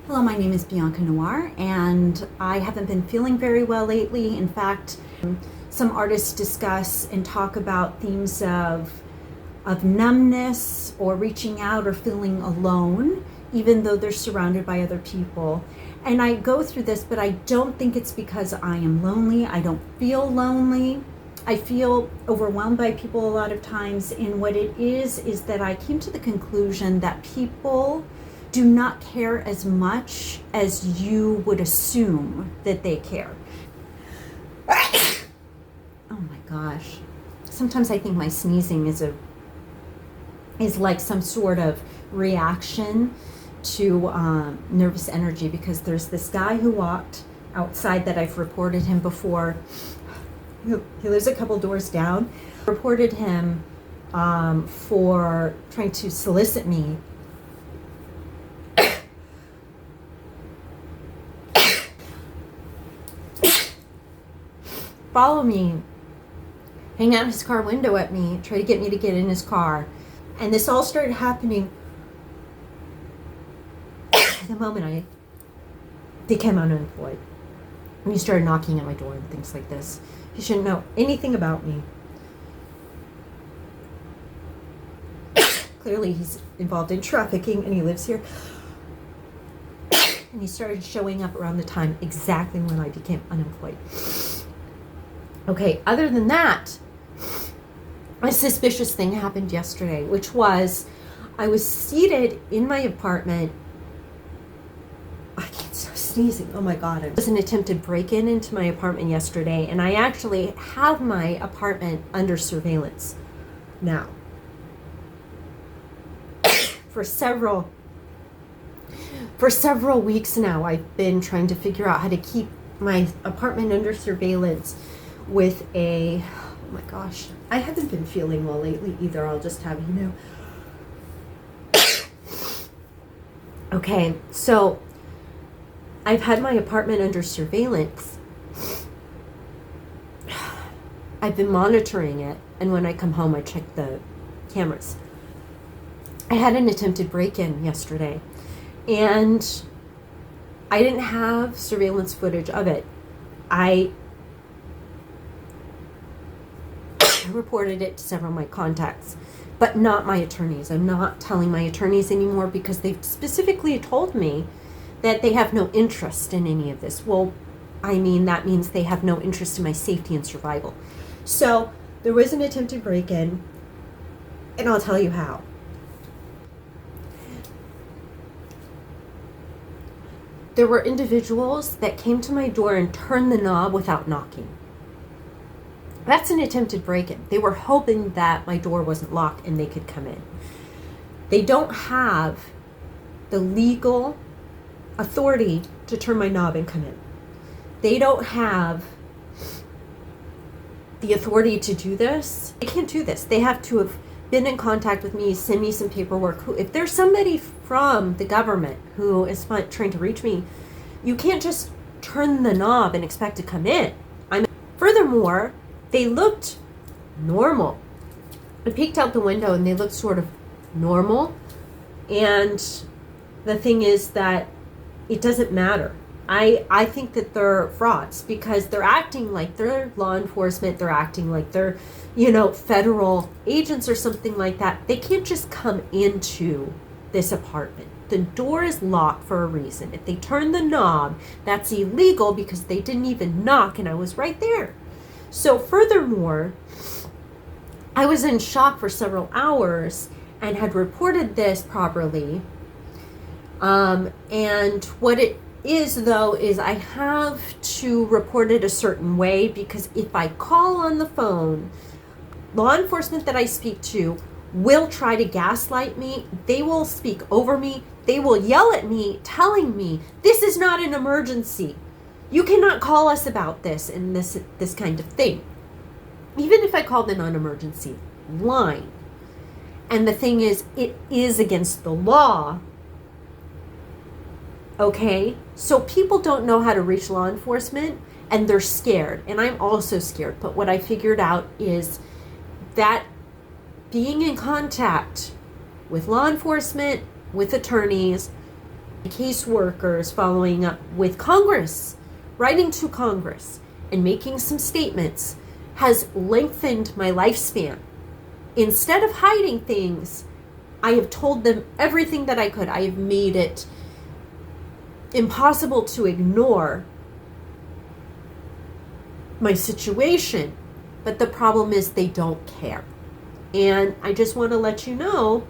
Hello, my name is Bianca Noir, and I haven't been feeling very well lately. In fact, some artists discuss and talk about themes of numbness or reaching out or feeling alone, even though they're surrounded by other people. And I go through this, but I don't think it's because I am lonely. I don't feel lonely. I feel overwhelmed by people a lot of times. And what it is that I came to the conclusion that people do not care as much as you would assume that they care. Oh my gosh. Sometimes I think my sneezing is like some sort of reaction to nervous energy, because there's this guy who walked outside that I've reported him before. He lives a couple doors down. Reported him for trying to solicit me. Follow me, hang out his car window at me, try to get me to get in his car. And this all started happening the moment I became unemployed. And he started knocking at my door and things like this. He shouldn't know anything about me. Clearly he's involved in trafficking and he lives here. And he started showing up around the time exactly when I became unemployed. Okay, other than that, a suspicious thing happened yesterday, which was I was seated in my apartment. I can't stop sneezing. Oh my God. It was an attempted break-in into my apartment yesterday, and I actually have my apartment under surveillance now. For several weeks now, I've been trying to figure out how to keep my apartment under surveillance with oh my gosh, I haven't been feeling well lately either, I'll just have you know. Okay, so I've had my apartment under surveillance. I've been monitoring it, and when I come home I check the cameras. I had an attempted break-in yesterday, and I didn't have surveillance footage of it. I reported it to several of my contacts, but not my attorneys. I'm not telling my attorneys anymore because they've specifically told me that they have no interest in any of this. Well, I mean, that means they have no interest in my safety and survival. So there was an attempted break-in, and I'll tell you how. There were individuals that came to my door and turned the knob without knocking. That's an attempted break-in. They were hoping that my door wasn't locked and they could come in. They don't have the legal authority to turn my knob and come in. They don't have the authority to do this. They can't do this. They have to have been in contact with me, send me some paperwork. If there's somebody from the government who is trying to reach me, you can't just turn the knob and expect to come in. Furthermore, they looked normal. I peeked out the window and they looked sort of normal. And the thing is that it doesn't matter. I think that they're frauds because they're acting like they're law enforcement. They're acting like they're, federal agents or something like that. They can't just come into this apartment. The door is locked for a reason. If they turn the knob, that's illegal because they didn't even knock and I was right there. So furthermore, I was in shock for several hours and had reported this properly. And what it is, though, is I have to report it a certain way because if I call on the phone, law enforcement that I speak to will try to gaslight me. They will speak over me. They will yell at me, telling me, this is not an emergency. You cannot call us about this and this kind of thing. Even if I call the non-emergency line. And the thing is, it is against the law. Okay? So people don't know how to reach law enforcement and they're scared. And I'm also scared. But what I figured out is that being in contact with law enforcement, with attorneys, caseworkers following up with Congress, writing to Congress and making some statements has lengthened my lifespan. Instead of hiding things, I have told them everything that I could. I have made it impossible to ignore my situation. But the problem is they don't care. And I just want to let you know,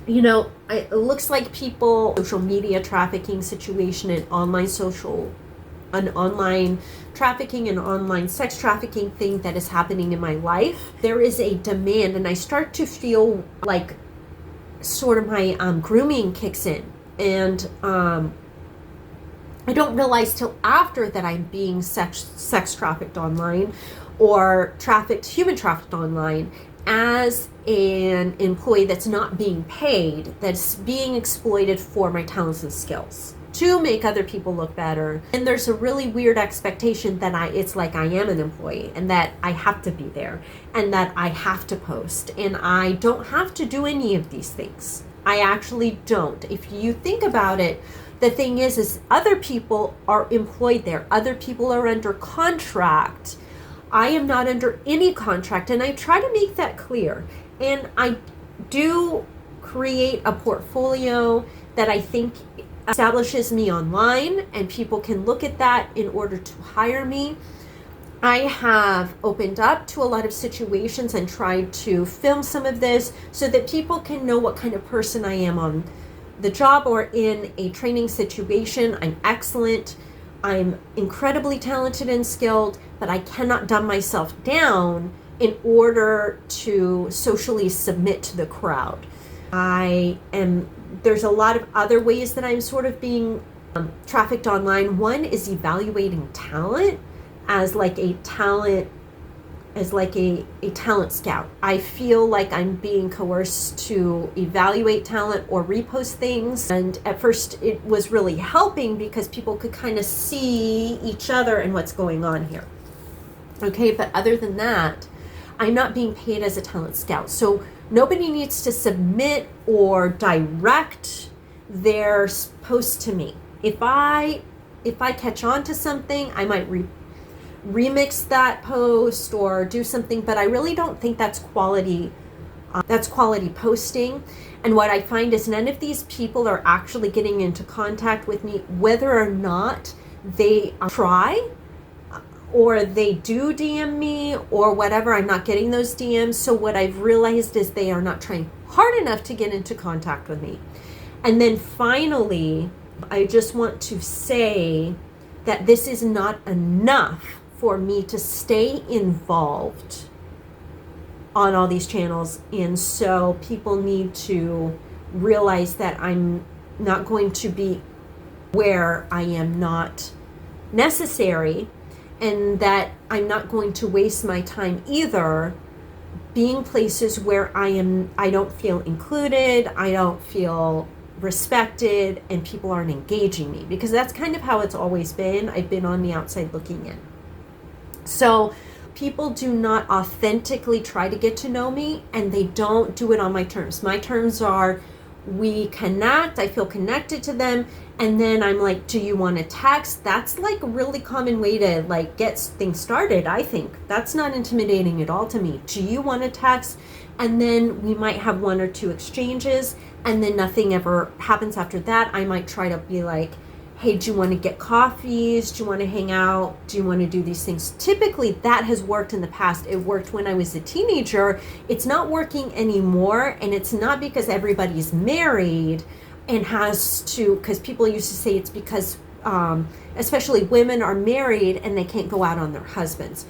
it looks like social media trafficking situation and online trafficking and online sex trafficking thing that is happening in my life. There is a demand, and I start to feel like sort of my grooming kicks in. And I don't realize till after that I'm being sex trafficked online or human trafficked online as an employee that's not being paid, that's being exploited for my talents and skills to make other people look better. And there's a really weird expectation that it's like I am an employee and that I have to be there and that I have to post, and I don't have to do any of these things. I actually don't. If you think about it, the thing is other people are employed there. Other people are under contract. I am not under any contract, and I try to make that clear. And I do create a portfolio that I think establishes me online, and people can look at that in order to hire me. I have opened up to a lot of situations and tried to film some of this so that people can know what kind of person I am on the job or in a training situation. I'm excellent. I'm incredibly talented and skilled, but I cannot dumb myself down in order to socially submit to the crowd. There's a lot of other ways that I'm sort of being trafficked online. One is evaluating talent as like a talent scout. I feel like I'm being coerced to evaluate talent or repost things. And at first it was really helping because people could kind of see each other and what's going on here. Okay, but other than that, I'm not being paid as a talent scout. So nobody needs to submit or direct their post to me. If I catch on to something, I might remix that post or do something, but I really don't think that's quality posting. And what I find is none of these people are actually getting into contact with me, whether or not they try or they do DM me or whatever. I'm not getting those DMs. So what I've realized is they are not trying hard enough to get into contact with me. And then finally, I just want to say that this is not enough for me to stay involved on all these channels. And so people need to realize that I'm not going to be where I am not necessary, and that I'm not going to waste my time either being places where I don't feel included, I don't feel respected, and people aren't engaging me, because that's kind of how it's always been. I've been on the outside looking in. So people do not authentically try to get to know me, and they don't do it on my terms. My terms are, we connect, I feel connected to them, and then I'm like, do you want to text? That's like a really common way to like get things started, I think. That's not intimidating at all to me. Do you want to text? And then we might have one or two exchanges, and then nothing ever happens after that. I might try to be like, hey, do you want to get coffees? Do you want to hang out? Do you want to do these things? Typically, that has worked in the past. It worked when I was a teenager. It's not working anymore, and it's not because everybody's married and has to, because people used to say it's because, especially women are married and they can't go out on their husbands.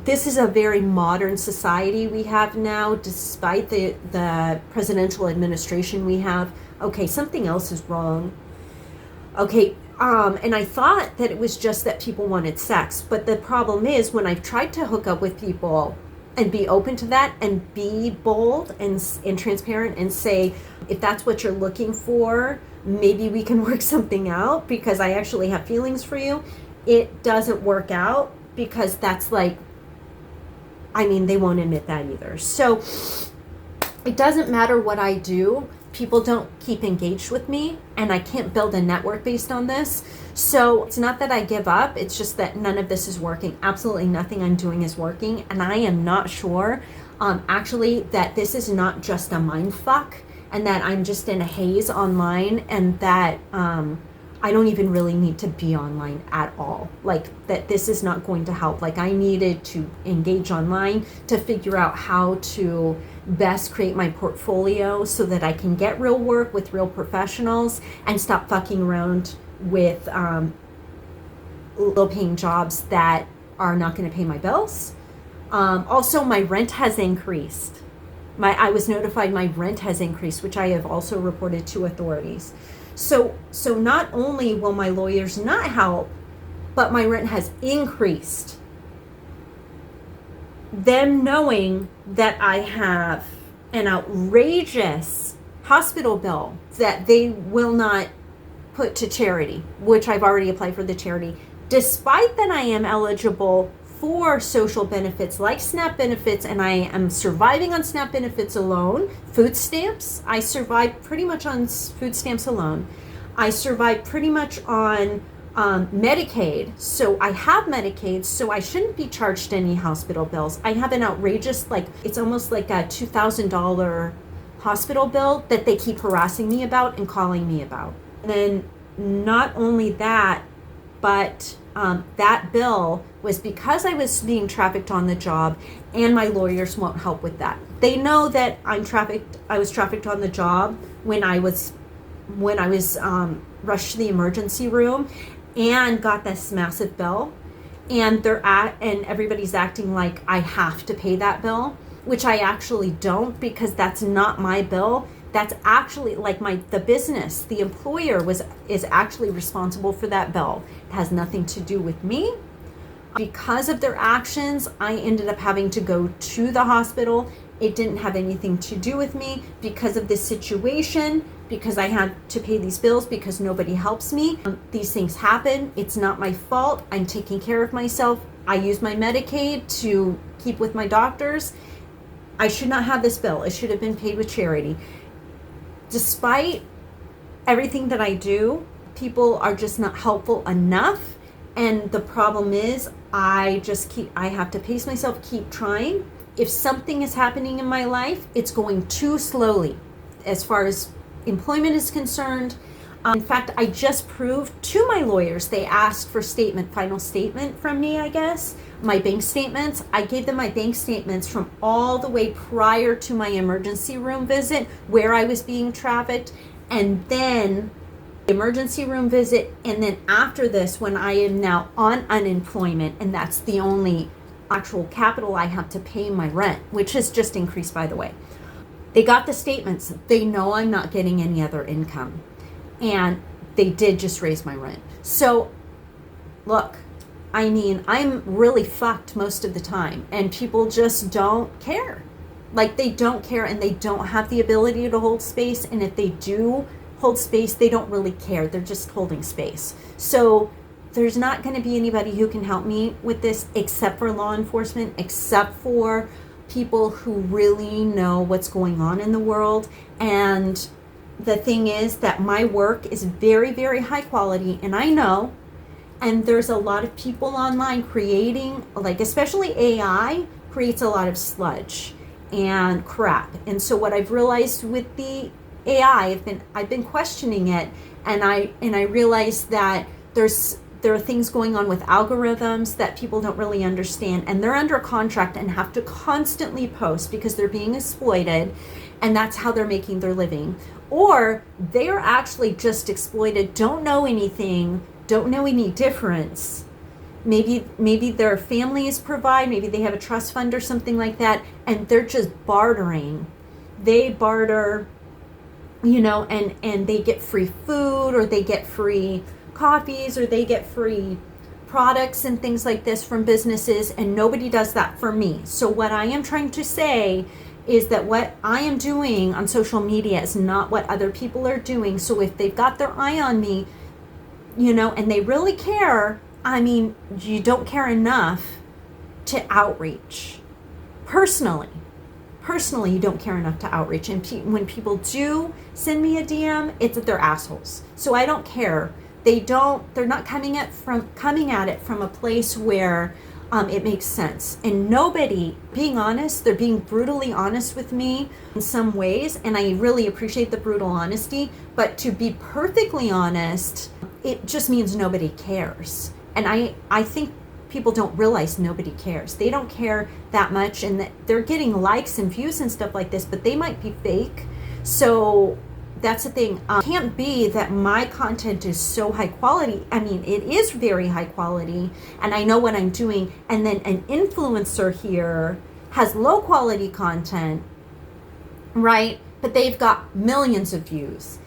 This is a very modern society we have now, despite the presidential administration we have. Okay, something else is wrong. Okay, and I thought that it was just that people wanted sex, but the problem is when I've tried to hook up with people and be open to that and be bold and transparent and say, if that's what you're looking for, maybe we can work something out because I actually have feelings for you, it doesn't work out, because that's like, I mean, they won't admit that either. So it doesn't matter what I do. people don't keep engaged with me, and I can't build a network based on this. So it's not that I give up, it's just that none of this is working. Absolutely nothing I'm doing is working, and I am not sure actually that this is not just a mind fuck, and that I'm just in a haze online, and that I don't even really need to be online at all. Like, that this is not going to help. Like, I needed to engage online to figure out how to best create my portfolio so that I can get real work with real professionals and stop fucking around with low paying jobs that are not going to pay my bills. Also, my rent has increased. I was notified my rent has increased, which I have also reported to authorities. So not only will my lawyers not help, but my rent has increased. Them knowing that I have an outrageous hospital bill that they will not put to charity, which I've already applied for the charity, despite that I am eligible for social benefits like SNAP benefits, and I am surviving on SNAP benefits alone. Food stamps, I survive pretty much on food stamps alone. I survive pretty much on Medicaid. So I have Medicaid, so I shouldn't be charged any hospital bills. I have an outrageous, like, it's almost like a $2,000 hospital bill that they keep harassing me about and calling me about. And then not only that, but that bill was because I was being trafficked on the job, and my lawyers won't help with that. They know that I was trafficked on the job when I was rushed to the emergency room and got this massive bill, and everybody's acting like I have to pay that bill, which I actually don't, because that's not my bill. That's actually like the business, the employer is actually responsible for that bill. It has nothing to do with me. Because of their actions, I ended up having to go to the hospital. It didn't have anything to do with me because of this situation, because I had to pay these bills, because nobody helps me. These things happen. It's not my fault. I'm taking care of myself. I use my Medicaid to keep with my doctors. I should not have this bill. It should have been paid with charity. Despite everything that I do, people are just not helpful enough. And the problem is, I have to pace myself, keep trying. If something is happening in my life, it's going too slowly as far as employment is concerned. In fact, I just proved to my lawyers, they asked for final statement from me, I guess, my bank statements. I gave them my bank statements from all the way prior to my emergency room visit where I was being trafficked, and then the emergency room visit, and then after this when I am now on unemployment, and that's the only actual capital I have to pay my rent, which has just increased, by the way. They got the statements. They know I'm not getting any other income. And they did just raise my rent. So, look, I mean, I'm really fucked most of the time, and people just don't care. Like, they don't care, and they don't have the ability to hold space. And if they do hold space, they don't really care. They're just holding space. So there's not going to be anybody who can help me with this except for law enforcement, except for people who really know what's going on in the world. And the thing is that my work is very, very high quality, and I know, and there's a lot of people online creating, like, especially AI creates a lot of sludge and crap. And so what I've realized with the AI, I've been questioning it, and I realized that there are things going on with algorithms that people don't really understand, and they're under contract and have to constantly post because they're being exploited, and that's how they're making their living. Or they're actually just exploited, don't know anything, don't know any difference. Maybe their families provide, maybe they have a trust fund or something like that, and they're just bartering. They barter, and they get free food, or they get free coffees, or they get free products and things like this from businesses, and nobody does that for me. So what I am trying to say is that what I am doing on social media is not what other people are doing. So if they've got their eye on me, and they really care, I mean, you don't care enough to outreach. Personally, personally, you don't care enough to outreach. And when people do send me a DM, it's that they're assholes. So I don't care. They're not coming at it from a place where it makes sense. And nobody, being honest, they're being brutally honest with me in some ways, and I really appreciate the brutal honesty, but to be perfectly honest, it just means nobody cares. And I think people don't realize nobody cares. They don't care that much, and that they're getting likes and views and stuff like this, but they might be fake. So that's the thing. It can't be that my content is so high quality. I mean, it is very high quality, and I know what I'm doing, and then an influencer here has low quality content, right? But they've got millions of views.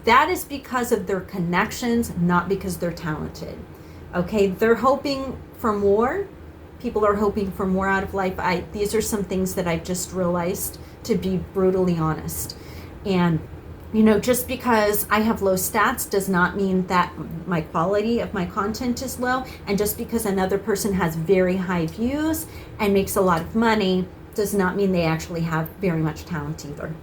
That is because of their connections, not because they're talented. Okay, they're hoping for more. People are hoping for more out of life. These are some things that I've just realized, to be brutally honest. And just because I have low stats does not mean that my quality of my content is low. And just because another person has very high views and makes a lot of money does not mean they actually have very much talent either.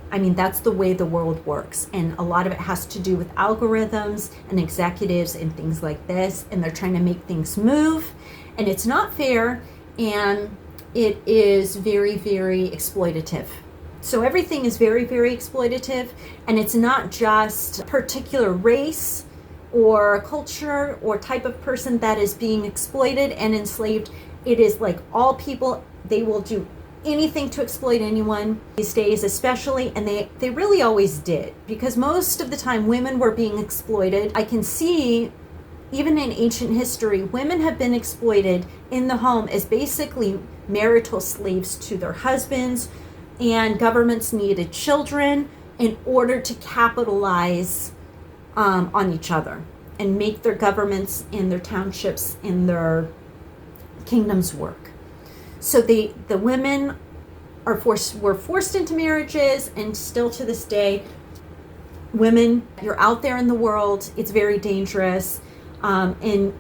I mean, that's the way the world works. And a lot of it has to do with algorithms and executives and things like this. And they're trying to make things move. And it's not fair. And it is very, very exploitative. So everything is very, very exploitative. And it's not just a particular race or culture or type of person that is being exploited and enslaved. It is like all people. They will do anything to exploit anyone these days, especially, and they really always did, because most of the time women were being exploited. I can see even in ancient history, women have been exploited in the home as basically marital slaves to their husbands, and governments needed children in order to capitalize on each other and make their governments and their townships and their kingdoms work. So the women were forced into marriages, and still to this day, women, you're out there in the world, it's very dangerous, and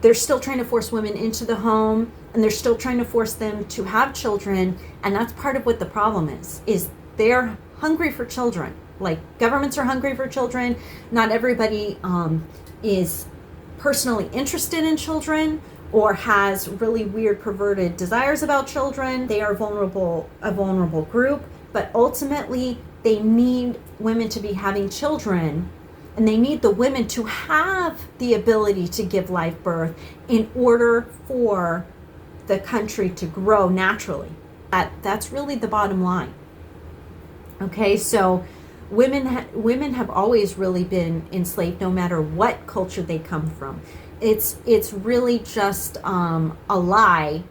they're still trying to force women into the home, and they're still trying to force them to have children, and that's part of what the problem is they're hungry for children. Like, governments are hungry for children. Not everybody is personally interested in children, or has really weird perverted desires about children. They are a vulnerable group, but ultimately they need women to be having children, and they need the women to have the ability to give live birth in order for the country to grow naturally. That's really the bottom line. Okay, so women have always really been enslaved, no matter what culture they come from. It's really just a lie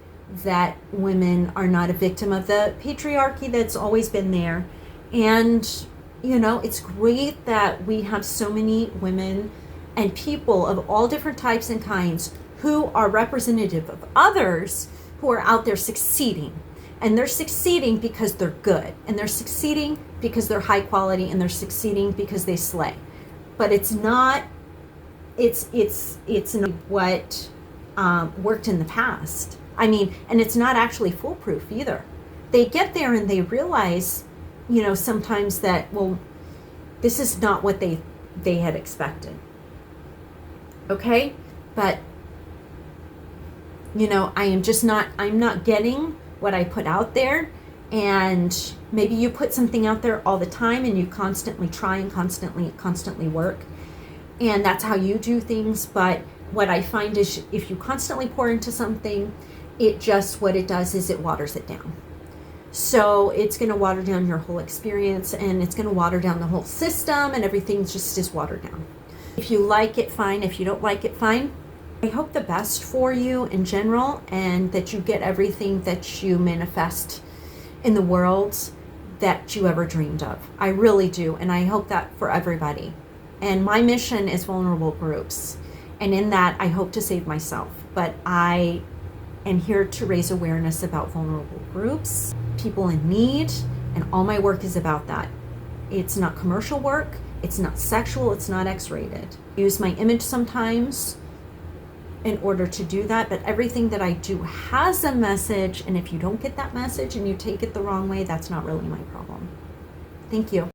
that women are not a victim of the patriarchy that's always been there. And it's great that we have so many women and people of all different types and kinds who are representative of others who are out there succeeding. And they're succeeding because they're good, and they're succeeding because they're high quality, and they're succeeding because they slay. But it's not what worked in the past. I mean, and it's not actually foolproof either. They get there and they realize, sometimes that, well, this is not what they had expected. Okay? But, I'm not getting what I put out there. And maybe you put something out there all the time, and you constantly try and constantly work. And that's how you do things. But what I find is, if you constantly pour into something, what it does is it waters it down. So it's going to water down your whole experience, and it's going to water down the whole system, and everything just is watered down. If you like it, fine. If you don't like it, fine. I hope the best for you in general, and that you get everything that you manifest in the world that you ever dreamed of. I really do. And I hope that for everybody. And my mission is vulnerable groups. And in that, I hope to save myself. But I am here to raise awareness about vulnerable groups, people in need, and all my work is about that. It's not commercial work. It's not sexual. It's not X-rated. I use my image sometimes in order to do that, but everything that I do has a message, and if you don't get that message and you take it the wrong way, that's not really my problem. Thank you.